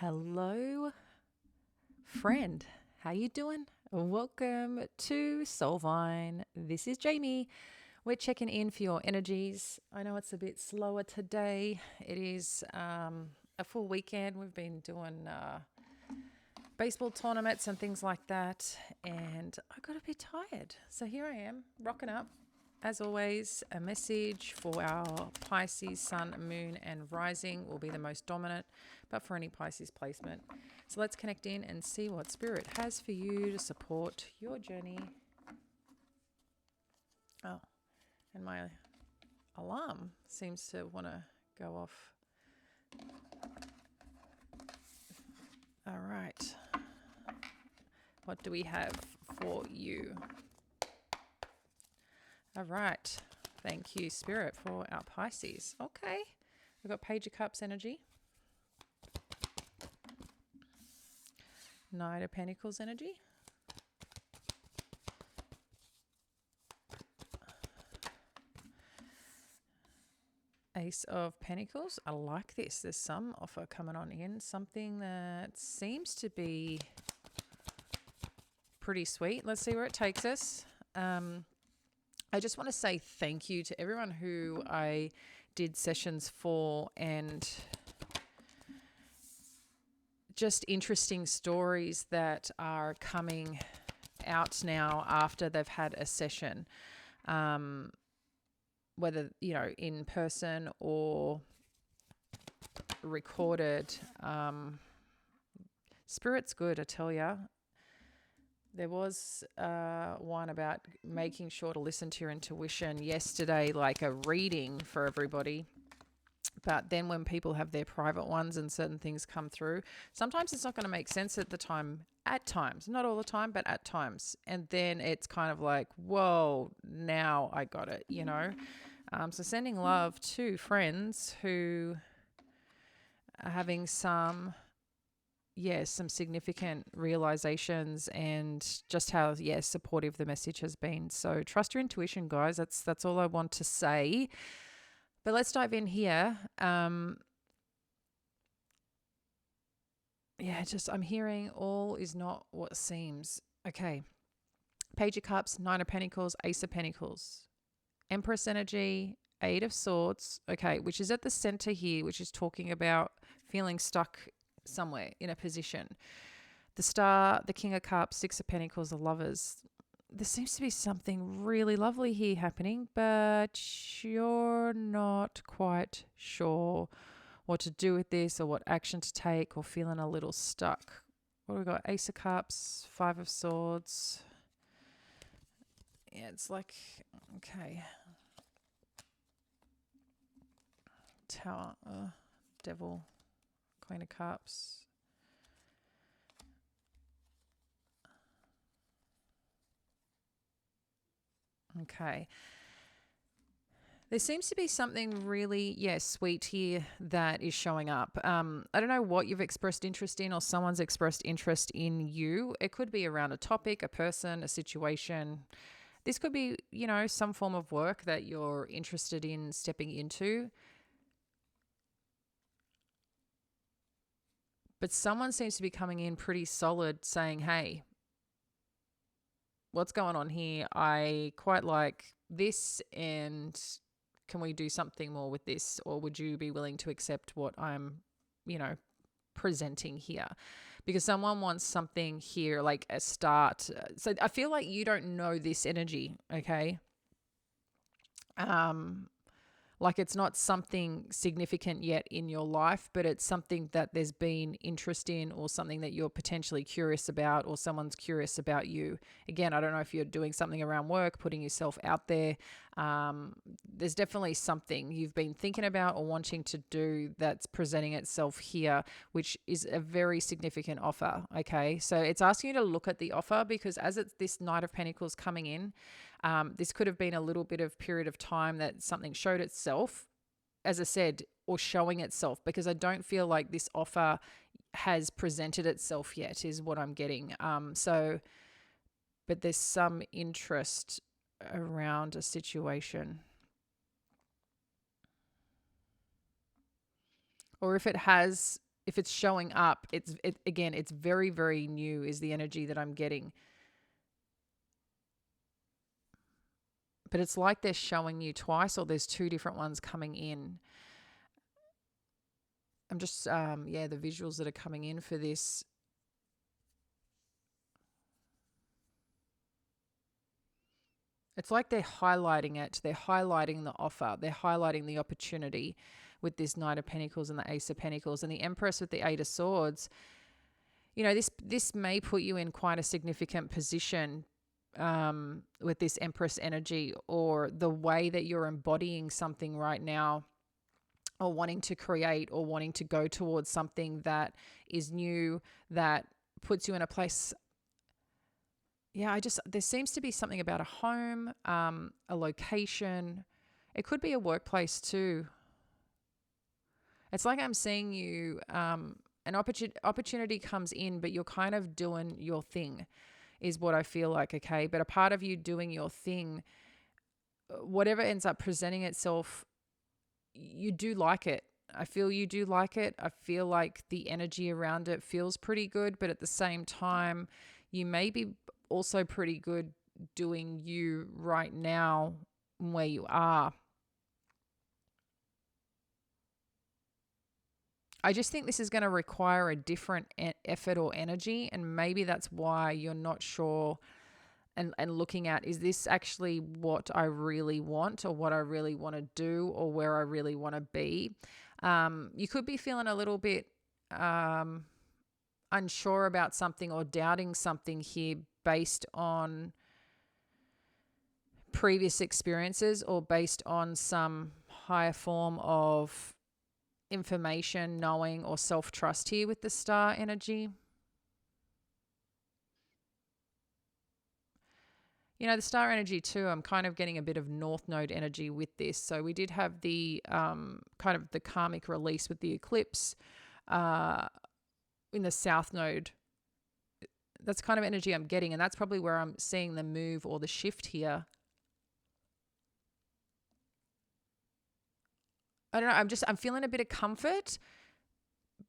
Hello, friend. How you doing? Welcome to Soulvine. This is Jamie. We're checking in for your energies. I know it's a bit slower today. It is a full weekend. We've been doing baseball tournaments and things like that, and I got a bit tired. So here I am, rocking up. As always, a message for our Pisces sun, moon, and rising will be the most dominant, but for any Pisces placement. So let's connect in and see what Spirit has for you to support your journey. Oh, and my alarm seems to want to go off. All right. What do we have for you? All right. Thank you, Spirit, for our Pisces. Okay. We've got Page of Cups energy. Knight of Pentacles energy. Ace of Pentacles. I like this. There's some offer coming on in. Something that seems to be pretty sweet. Let's see where it takes us. I just want to say thank you to everyone who I did sessions for, and just interesting stories that are coming out now after they've had a session, whether, in person or recorded. Spirit's good, I tell ya. There was one about making sure to listen to your intuition yesterday, like a reading for everybody. But then when people have their private ones and certain things come through, sometimes it's not going to make sense at the time, at times, not all the time, but at times. And then it's kind of like, whoa, now I got it, So sending love to friends who are having some significant realizations, and just how, supportive the message has been. So trust your intuition, guys. That's all I want to say. But let's dive in here. I'm hearing all is not what seems. Okay. Page of Cups, Nine of Pentacles, Ace of Pentacles, Empress energy, Eight of Swords. Okay, which is at the center here, which is talking about feeling stuck somewhere in a position. The Star, the King of Cups, Six of Pentacles, the Lovers. There seems to be something really lovely here happening, but you're not quite sure what to do with this or what action to take, or feeling a little stuck. What do we got? Ace of Cups, Five of Swords. Yeah, it's like, okay. Tower, Devil, Queen of Cups. Okay. There seems to be something really, sweet here that is showing up. I don't know what you've expressed interest in, or someone's expressed interest in you. It could be around a topic, a person, a situation. This could be, some form of work that you're interested in stepping into. But someone seems to be coming in pretty solid saying, hey, what's going on here? I quite like this, and can we do something more with this? Or would you be willing to accept what I'm, presenting here? Because someone wants something here, like a start. So I feel like you don't know this energy, okay? Like it's not something significant yet in your life, but it's something that there's been interest in, or something that you're potentially curious about, or someone's curious about you. Again, I don't know if you're doing something around work, putting yourself out there. There's definitely something you've been thinking about or wanting to do that's presenting itself here, which is a very significant offer. Okay. So it's asking you to look at the offer, because as it's this Knight of Pentacles coming in, this could have been a little bit of period of time that something showed itself, as I said, or showing itself, because I don't feel like this offer has presented itself yet, is what I'm getting. But there's some interest around a situation. Or if it has if it's showing up, again, it's very, very new is the energy that I'm getting. But it's like they're showing you twice, or there's two different ones coming in. I'm just, the visuals that are coming in for this. It's like they're highlighting it. They're highlighting the offer. They're highlighting the opportunity with this Knight of Pentacles and the Ace of Pentacles and the Empress with the Eight of Swords. You know, this may put you in quite a significant position with this Empress energy, or the way that you're embodying something right now, or wanting to create, or wanting to go towards something that is new, that puts you in a place. Yeah, there seems to be something about a home, a location. It could be a workplace too. It's like I'm seeing you, an opportunity comes in, but you're kind of doing your thing, is what I feel like, okay? But a part of you doing your thing, whatever ends up presenting itself, you do like it. I feel you do like it. I feel like the energy around it feels pretty good, but at the same time, you may be also pretty good doing you right now where you are. I just think this is going to require a different effort or energy, and maybe that's why you're not sure and looking at, is this actually what I really want, or what I really want to do, or where I really want to be? You could be feeling a little bit unsure about something, or doubting something here based on previous experiences, or based on some higher form of information, knowing, or self-trust here with the star energy. You know, the star energy too, I'm kind of getting a bit of North Node energy with this. So we did have the kind of the karmic release with the eclipse in the South Node. That's kind of energy I'm getting, and that's probably where I'm seeing the move or the shift here. I don't know, I'm feeling a bit of comfort,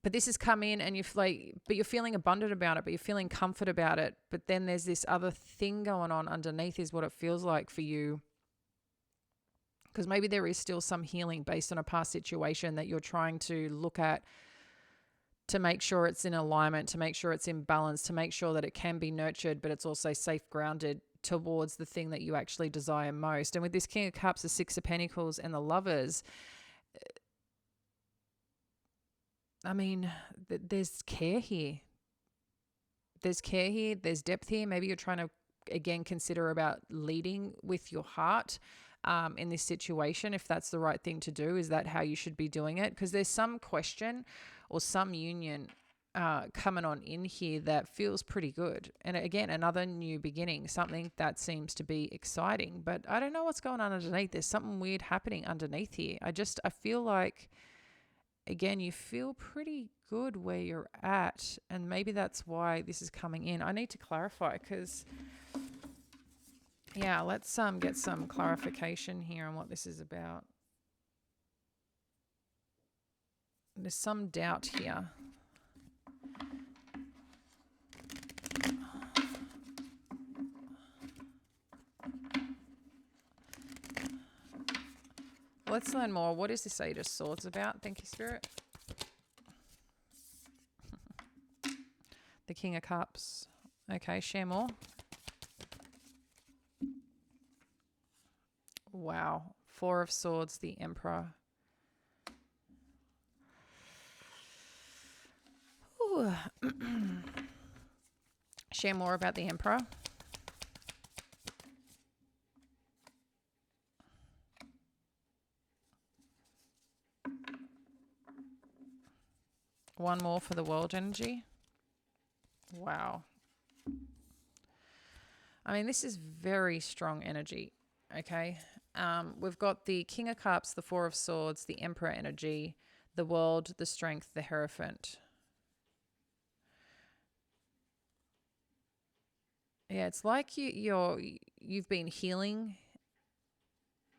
but this has come in, and you're feeling abundant about it, but you're feeling comfort about it. But then there's this other thing going on underneath, is what it feels like for you. Because maybe there is still some healing based on a past situation that you're trying to look at, to make sure it's in alignment, to make sure it's in balance, to make sure that it can be nurtured, but it's also safe grounded towards the thing that you actually desire most. And with this King of Cups, the Six of Pentacles, and the Lovers, I mean, there's care here. There's care here. There's depth here. Maybe you're trying to, again, consider about leading with your heart in this situation, if that's the right thing to do. Is that how you should be doing it? Because there's some question or some union coming on in here that feels pretty good. And again, another new beginning, something that seems to be exciting. But I don't know what's going on underneath. There's something weird happening underneath here. I feel like, again, you feel pretty good where you're at, and maybe that's why this is coming in. I need to clarify, because let's get some clarification here on what this is about. There's some doubt here. Let's learn more. What is this Eight of Swords about? Thank you, Spirit. The King of Cups. Okay, share more. Wow. Four of Swords, the Emperor. Share more about the Emperor. One more for the World energy. Wow. I mean, this is very strong energy, okay? We've got the King of Cups, the Four of Swords, the Emperor energy, the World, the Strength, the Hierophant. Yeah, it's like you've been healing,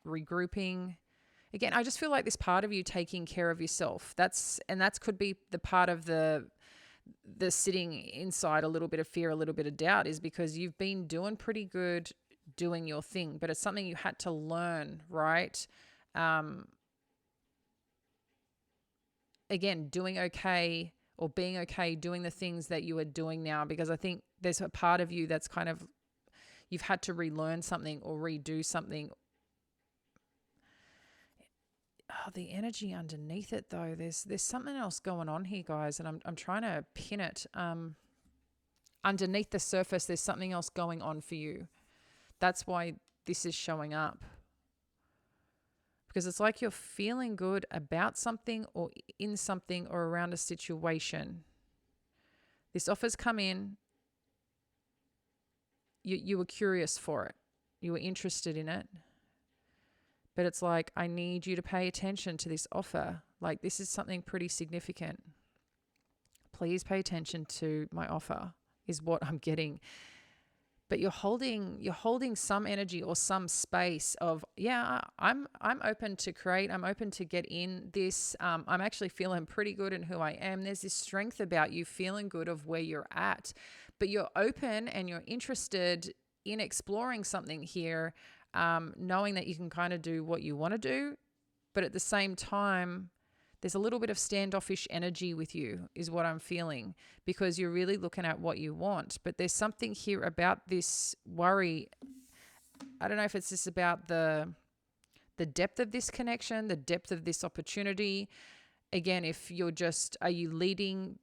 regrouping. again, I just feel like this part of you taking care of yourself. That could be the part of the sitting inside a little bit of fear, a little bit of doubt, is because you've been doing pretty good doing your thing, but it's something you had to learn, right? Again, doing okay or being okay doing the things that you are doing now, because I think there's a part of you that's kind of, you've had to relearn something or redo something. Oh, the energy underneath it though, there's something else going on here, guys, and I'm trying to pin it. Underneath the surface, there's something else going on for you. That's why this is showing up. Because it's like you're feeling good about something or in something or around a situation. This offer's come in. You were curious for it. You were interested in it. But it's like, I need you to pay attention to this offer. Like, this is something pretty significant. Please pay attention to my offer, is what I'm getting. But you're holding some energy or some space of, yeah, I'm open to create. I'm open to get in this. I'm actually feeling pretty good in who I am. There's this strength about you feeling good of where you're at, but you're open and you're interested in exploring something here, knowing that you can kind of do what you want to do, but at the same time, there's a little bit of standoffish energy with you is what I'm feeling, because you're really looking at what you want. But there's something here about this worry. I don't know if it's just about the depth of this connection, the depth of this opportunity. Again, if you're just, are you leading?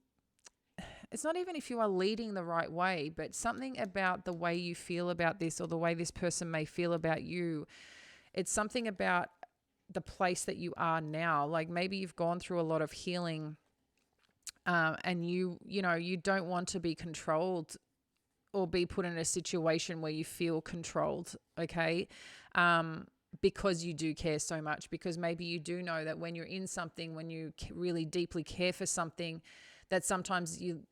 It's not even if you are leading the right way, but something about the way you feel about this or the way this person may feel about you. It's something about the place that you are now. Like maybe you've gone through a lot of healing, and you don't want to be controlled or be put in a situation where you feel controlled. Okay. Because you do care so much, because maybe you do know that when you're in something, when you really deeply care for something, that sometimes you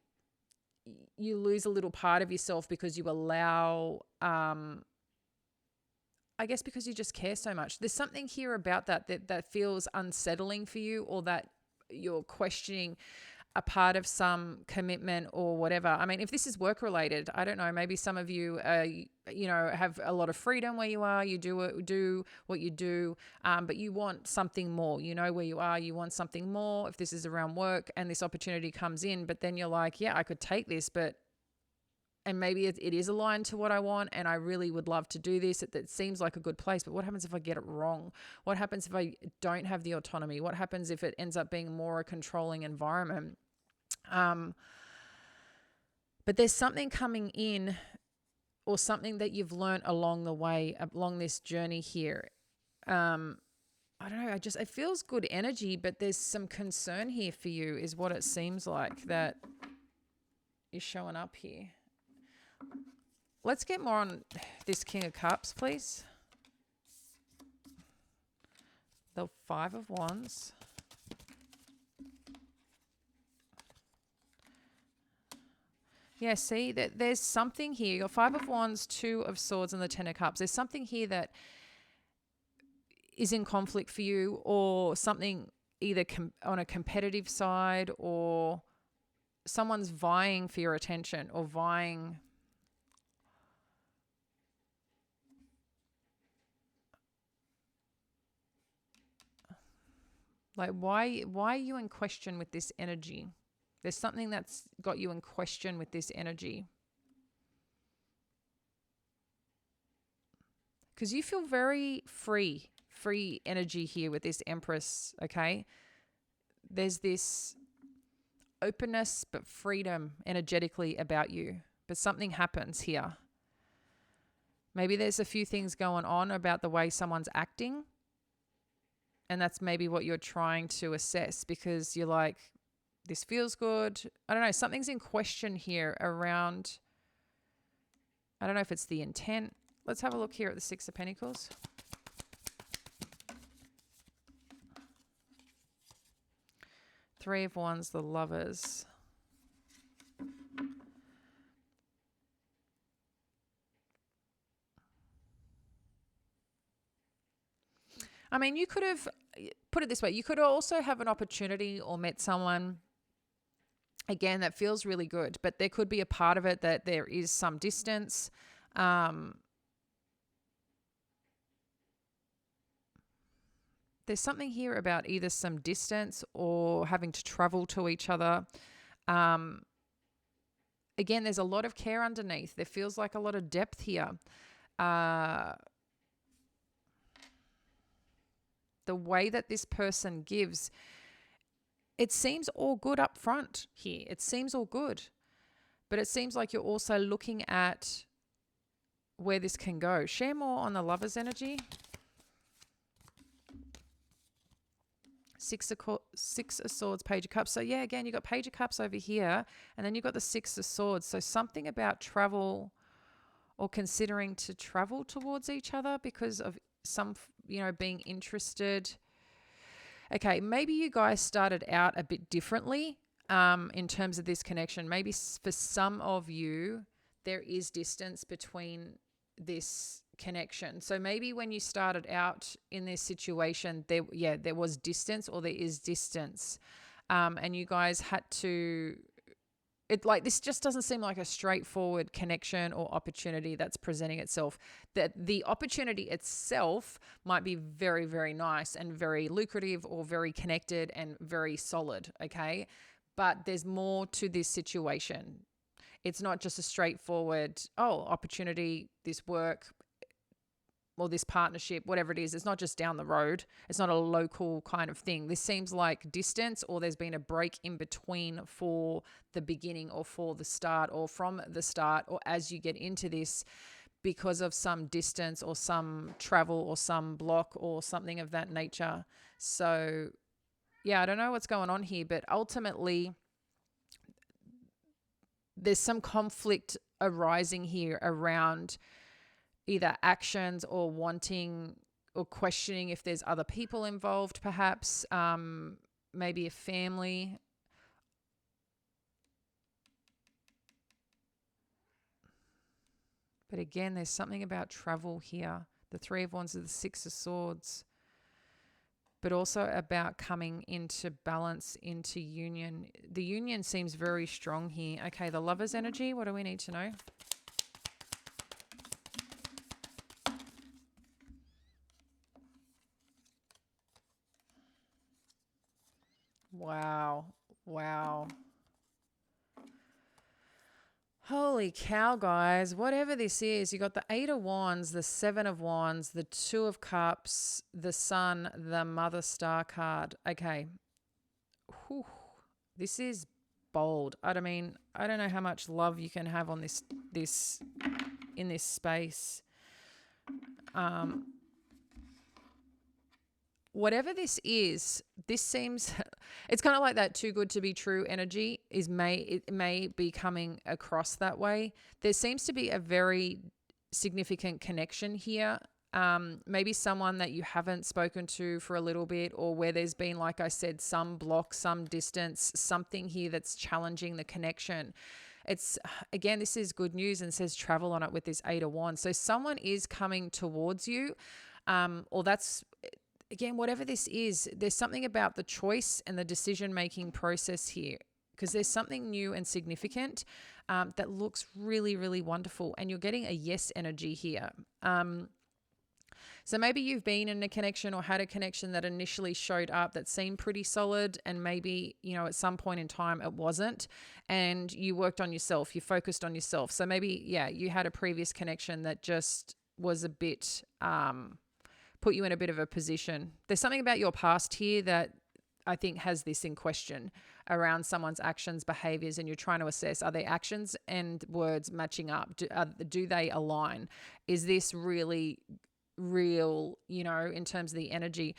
lose a little part of yourself because you allow, I guess because you just care so much. There's something here about that feels unsettling for you, or that you're questioning a part of some commitment or whatever. I mean, if this is work related, I don't know, maybe some of you, have a lot of freedom where you are, you do what you do, but you want something more, where you are, you want something more. If this is around work and this opportunity comes in, but then you're like, yeah, I could take this, and maybe it is aligned to what I want, and I really would love to do this. It seems like a good place, but what happens if I get it wrong? What happens if I don't have the autonomy? What happens if it ends up being more a controlling environment? But there's something coming in, or something that you've learned along the way, along this journey here. I don't know, it feels good energy, but there's some concern here for you, is what it seems like that is showing up here. Let's get more on this King of Cups, please. The Five of Wands. Yeah, see, that there's something here. Your Five of Wands, Two of Swords, and the Ten of Cups. There's something here that is in conflict for you, or something either on a competitive side, or someone's vying for your attention, or vying. Like, why are you in question with this energy? There's something that's got you in question with this energy. Because you feel very free energy here with this Empress, okay? There's this openness but freedom energetically about you. But something happens here. Maybe there's a few things going on about the way someone's acting. And that's maybe what you're trying to assess, because you're like, this feels good. I don't know. Something's in question here around, I don't know if it's the intent. Let's have a look here at the Six of Pentacles. Three of Wands, the Lovers. I mean, you could have, put it this way, you could also have an opportunity or met someone, again, that feels really good, but there could be a part of it that there is some distance. There's something here about either some distance or having to travel to each other. Again, there's a lot of care underneath. There feels like a lot of depth here. The way that this person gives, it seems all good up front here. It seems all good. But it seems like you're also looking at where this can go. Share more on the Lover's energy. Six of Swords, Page of Cups. So yeah, again, you got Page of Cups over here, and then you got the Six of Swords. So something about travel or considering to travel towards each other because of some, being interested. Okay, maybe you guys started out a bit differently in terms of this connection. Maybe for some of you, there is distance between this connection. So maybe when you started out in this situation, there was distance, or there is distance, and you guys had to. This just doesn't seem like a straightforward connection or opportunity that's presenting itself. That the opportunity itself might be very, very nice and very lucrative or very connected and very solid, okay? But there's more to this situation. It's not just a straightforward, opportunity, this work, or this partnership, whatever it is. It's not just down the road. It's not a local kind of thing. This seems like distance, or there's been a break in between for the beginning or for the start or from the start or as you get into this, because of some distance or some travel or some block or something of that nature. So yeah, I don't know what's going on here, but ultimately there's some conflict arising here around either actions or wanting or questioning if there's other people involved, perhaps, maybe a family. But again, there's something about travel here. The Three of Wands is the Six of Swords, but also about coming into balance, into union. The union seems very strong here. Okay, the Lover's energy, what do we need to know? Wow. Holy cow, guys. Whatever this is, you got the Eight of Wands, the Seven of Wands, the Two of Cups, the Sun, the Mother Star card. Okay. Whew. This is bold. I don't know how much love you can have on this in this space. Whatever this is, this seems, it's kind of like that too good to be true energy it may be coming across that way. There seems to be a very significant connection here. Maybe someone that you haven't spoken to for a little bit, or where there's been, like I said, some block, some distance, something here that's challenging the connection. It's, again, this is good news and says travel on it with this Eight of Wands. So someone is coming towards you, or that's, again, whatever this is, there's something about the choice and the decision-making process here, because there's something new and significant that looks really, really wonderful, and you're getting a yes energy here. So maybe you've been in a connection or had a connection that initially showed up that seemed pretty solid, and maybe, at some point in time it wasn't, and you worked on yourself, you focused on yourself. So maybe, you had a previous connection that just was a bit... put you in a bit of a position. There's something about your past here that I think has this in question around someone's actions, behaviors, and you're trying to assess, are their actions and words matching up? Do they align? Is this really real, in terms of the energy?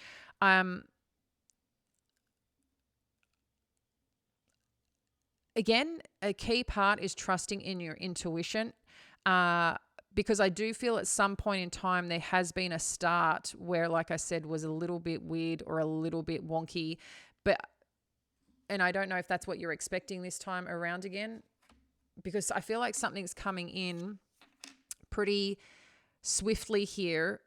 Again, a key part is trusting in your intuition. Because I do feel at some point in time there has been a start where, like I said, was a little bit weird or a little bit wonky. And I don't know if that's what you're expecting this time around again, because I feel like something's coming in pretty swiftly here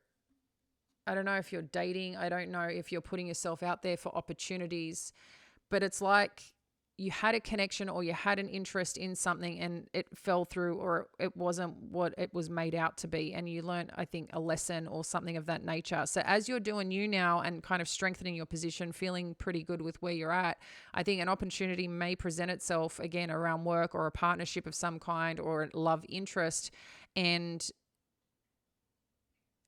I don't know if you're dating. I don't know if you're putting yourself out there for opportunities, but it's like you had a connection or you had an interest in something and it fell through, or it wasn't what it was made out to be. And you learned, I think, a lesson or something of that nature. So as you're doing you now and kind of strengthening your position, feeling pretty good with where you're at, I think an opportunity may present itself again around work or a partnership of some kind or love interest. And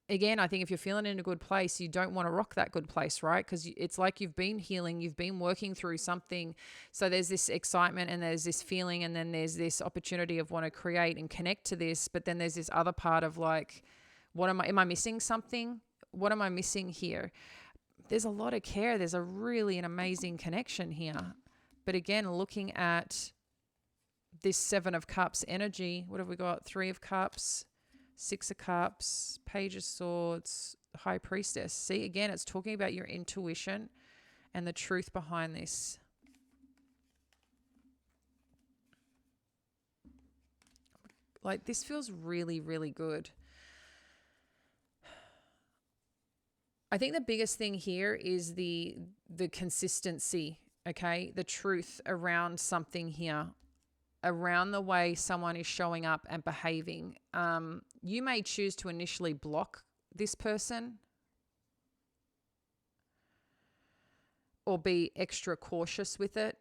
again, I think if you're feeling in a good place, you don't want to rock that good place, right? Because it's like you've been healing, you've been working through something. So there's this excitement and there's this feeling, and then there's this opportunity of want to create and connect to this. But then there's this other part of like, am I missing something? What am I missing here? There's a lot of care. There's an amazing connection here. But again, looking at this 7 of Cups energy, what have we got? 3 of Cups. 6 of Cups, Page of Swords, High Priestess. See, again, it's talking about your intuition and the truth behind this. Like, this feels really, really good. I think the biggest thing here is the consistency, okay? The truth around something here, around the way someone is showing up and behaving. You may choose to initially block this person or be extra cautious with it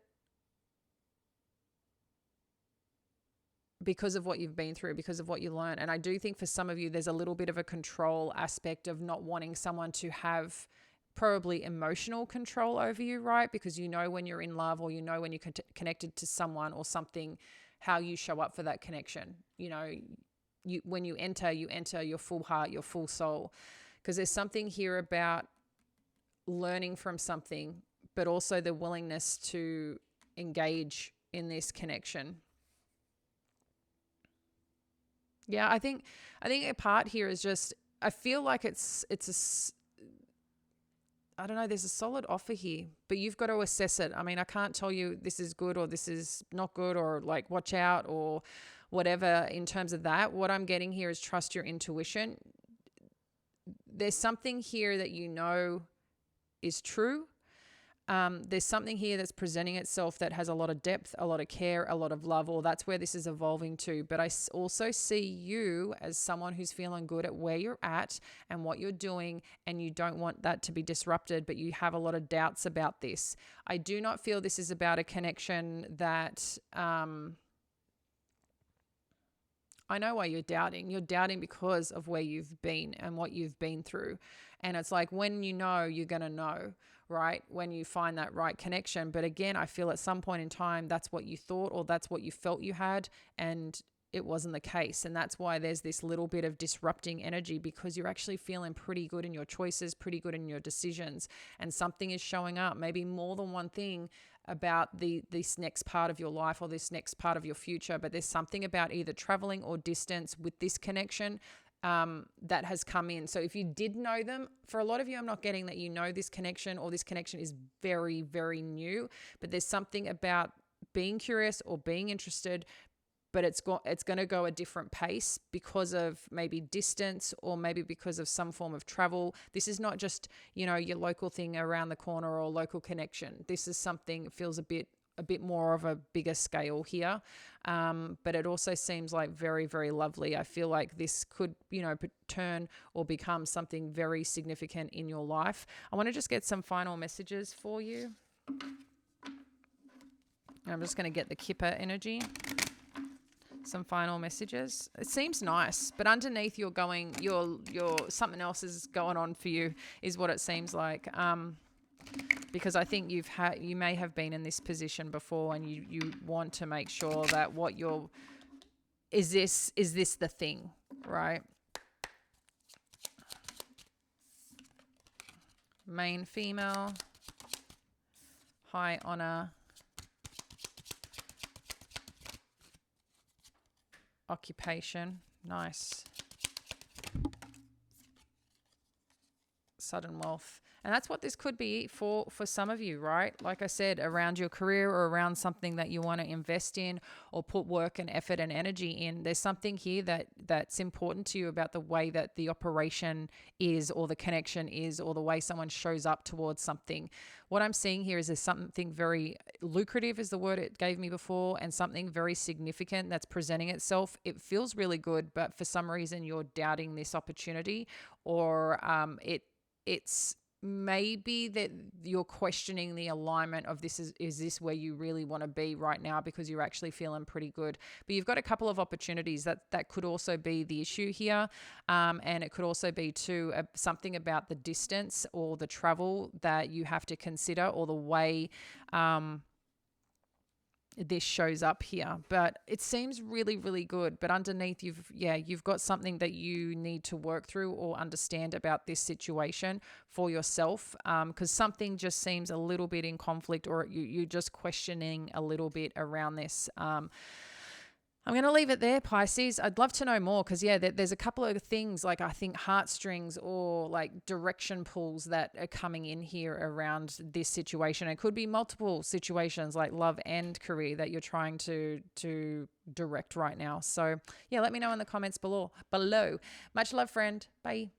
because of what you've been through, because of what you learned. And I do think for some of you, there's a little bit of a control aspect of not wanting someone to have probably emotional control over you, right? Because you know when you're in love, or you know when you're connected to someone or something, how you show up for that connection. You know, when you enter your full heart, your full soul. Because there's something here about learning from something, but also the willingness to engage in this connection. Yeah, I think a part here is just, I feel like it's I don't know, there's a solid offer here, but you've got to assess it. I mean, I can't tell you this is good or this is not good, or like watch out or whatever in terms of that. What I'm getting here is trust your intuition. There's something here that you know is true. There's something here that's presenting itself that has a lot of depth, a lot of care, a lot of love, or that's where this is evolving to. But I also see you as someone who's feeling good at where you're at and what you're doing, and you don't want that to be disrupted, but you have a lot of doubts about this. I do not feel this is about a connection that, I know why you're doubting. You're doubting because of where you've been and what you've been through. And it's like, when you know, you're going to know, right? When you find that right connection. But again, I feel at some point in time, that's what you thought, or that's what you felt you had, and it wasn't the case. And that's why there's this little bit of disrupting energy, because you're actually feeling pretty good in your choices, pretty good in your decisions. And something is showing up, maybe more than one thing about this next part of your life or this next part of your future. But there's something about either traveling or distance with this connection that has come in. So if you did know them, for a lot of you, I'm not getting that you know this connection, or this connection is very, very new. But there's something about being curious or being interested, but it's going to go a different pace because of maybe distance, or maybe because of some form of travel. This is not just, your local thing around the corner or local connection. This is something that feels a bit more of a bigger scale here. But it also seems like very, very lovely. I feel like this could, turn or become something very significant in your life. I want to just get some final messages for you. I'm just going to get the Kipper energy. Some final messages. It seems nice, but underneath you're something else is going on for you, is what it seems like. Because I think you may have been in this position before, and you want to make sure that is this the thing, right? Main female, high honor, occupation, nice. Sudden wealth. And that's what this could be for some of you, right? Like I said, around your career or around something that you want to invest in or put work and effort and energy in. There's something here that's important to you about the way that the operation is, or the connection is, or the way someone shows up towards something. What I'm seeing here is there's something very lucrative, is the word it gave me before, and something very significant that's presenting itself. It feels really good, but for some reason you're doubting this opportunity, or it's maybe that you're questioning the alignment of this. Is this where you really want to be right now, because you're actually feeling pretty good, but you've got a couple of opportunities that could also be the issue here. And it could also be too something about the distance or the travel that you have to consider, or the way this shows up here. But it seems really, really good. But underneath, you've got something that you need to work through or understand about this situation for yourself, because something just seems a little bit in conflict, or you're just questioning a little bit around this. I'm going to leave it there, Pisces. I'd love to know more, because, there's a couple of things, like I think heartstrings or like direction pulls that are coming in here around this situation. It could be multiple situations, like love and career, that you're trying to direct right now. So, let me know in the comments below. Much love, friend. Bye.